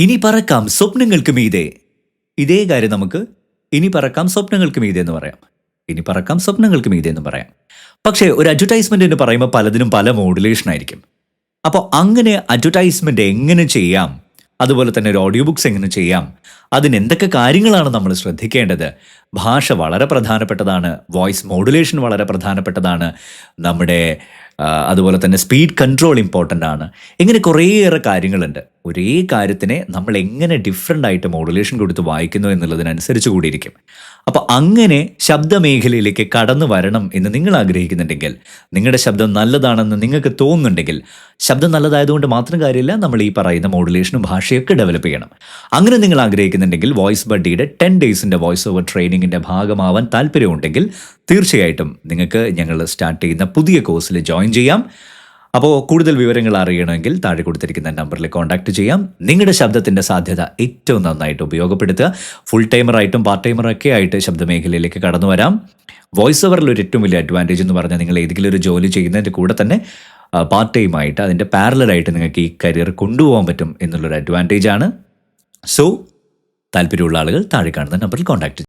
ഇനി പറക്കാം സ്വപ്നങ്ങൾക്ക് മീതെ. ഇതേ കാര്യം നമുക്ക് ഇനി പറക്കാം സ്വപ്നങ്ങൾക്ക് മീതെ എന്ന് പറയാം. ഇനി പറക്കാം സ്വപ്നങ്ങൾക്ക് മീതെ എന്ന് പറയാം. പക്ഷേ ഒരു അഡ്വർടൈസ്മെന്റ് എന്ന് പറയുമ്പോൾ പലതിനും പല മോഡുലേഷൻ ആയിരിക്കും. അപ്പോൾ അങ്ങനെ അഡ്വർടൈസ്മെന്റ് എങ്ങനെ ചെയ്യാം, അതുപോലെ തന്നെ ഒരു ഓഡിയോ ബുക്സ് എങ്ങനെ ചെയ്യാം, അതിന് എന്തൊക്കെ കാര്യങ്ങളാണ് നമ്മൾ ശ്രദ്ധിക്കേണ്ടത്. ഭാഷ വളരെ പ്രധാനപ്പെട്ടതാണ്, വോയിസ് മോഡുലേഷൻ വളരെ പ്രധാനപ്പെട്ടതാണ്, നമ്മുടെ അതുപോലെ തന്നെ സ്പീഡ് കൺട്രോൾ ഇമ്പോർട്ടൻ്റ് ആണ്. ഇങ്ങനെ കുറേയേറെ കാര്യങ്ങളുണ്ട്. ഒരേ കാര്യത്തിനെ നമ്മൾ എങ്ങനെ ഡിഫറെൻ്റ് ആയിട്ട് മോഡുലേഷൻ കൊടുത്ത് വായിക്കുന്നു എന്നുള്ളതിനനുസരിച്ച് കൂടിയിരിക്കും. അപ്പോൾ അങ്ങനെ ശബ്ദമേഖലയിലേക്ക് കടന്നു വരണം എന്ന് നിങ്ങൾ ആഗ്രഹിക്കുന്നുണ്ടെങ്കിൽ, നിങ്ങളുടെ ശബ്ദം നല്ലതാണെന്ന് നിങ്ങൾക്ക് തോന്നുന്നുണ്ടെങ്കിൽ, ശബ്ദം നല്ലതായതുകൊണ്ട് മാത്രം കാര്യമില്ല, നമ്മൾ ഈ പറയുന്ന മോഡുലേഷനും ഭാഷയൊക്കെ ഡെവലപ്പ് ചെയ്യണം. അങ്ങനെ നിങ്ങൾ ആഗ്രഹിക്കുന്നുണ്ടെങ്കിൽ വോയിസ് ബഡ്ഡിയുടെ 10 ഡേയ്സിൻ്റെ വോയിസ് ഓവർ ട്രെയിനിങ്ങിൻ്റെ ഭാഗമാവാൻ താല്പര്യമുണ്ടെങ്കിൽ തീർച്ചയായിട്ടും നിങ്ങൾക്ക് ഞങ്ങൾ സ്റ്റാർട്ട് ചെയ്യുന്ന പുതിയ കോഴ്സിൽ ജോയിൻ ചെയ്യാം. അപ്പോൾ കൂടുതൽ വിവരങ്ങൾ അറിയണമെങ്കിൽ താഴെ കൊടുത്തിരിക്കുന്ന നമ്പറിൽ കോൺടാക്ട് ചെയ്യാം. നിങ്ങളുടെ ശബ്ദത്തിൻ്റെ സാധ്യത ഏറ്റവും നന്നായിട്ട് ഉപയോഗപ്പെടുത്തുക. ഫുൾ ടൈമറായിട്ടും പാർട്ട് ടൈമറൊക്കെ ആയിട്ട് ശബ്ദമേഖലയിലേക്ക് കടന്നു വരാം. വോയിസ് ഓവറിൽ ഒരു ഏറ്റവും വലിയ അഡ്വാൻറ്റേജ് എന്ന് പറഞ്ഞാൽ നിങ്ങൾ ഏതെങ്കിലും ഒരു ജോലി ചെയ്യുന്നതിൻ്റെ കൂടെ തന്നെ പാർട്ട് ടൈമായിട്ട് അതിൻ്റെ പാരലലായിട്ട് നിങ്ങൾക്ക് ഈ കരിയർ കൊണ്ടുപോകാൻ പറ്റും എന്നുള്ളൊരു അഡ്വാൻറ്റേജ് ആണ്. സോ താല്പര്യമുള്ള ആളുകൾ താഴെ കാണുന്ന നമ്പറിൽ കോൺടാക്ട്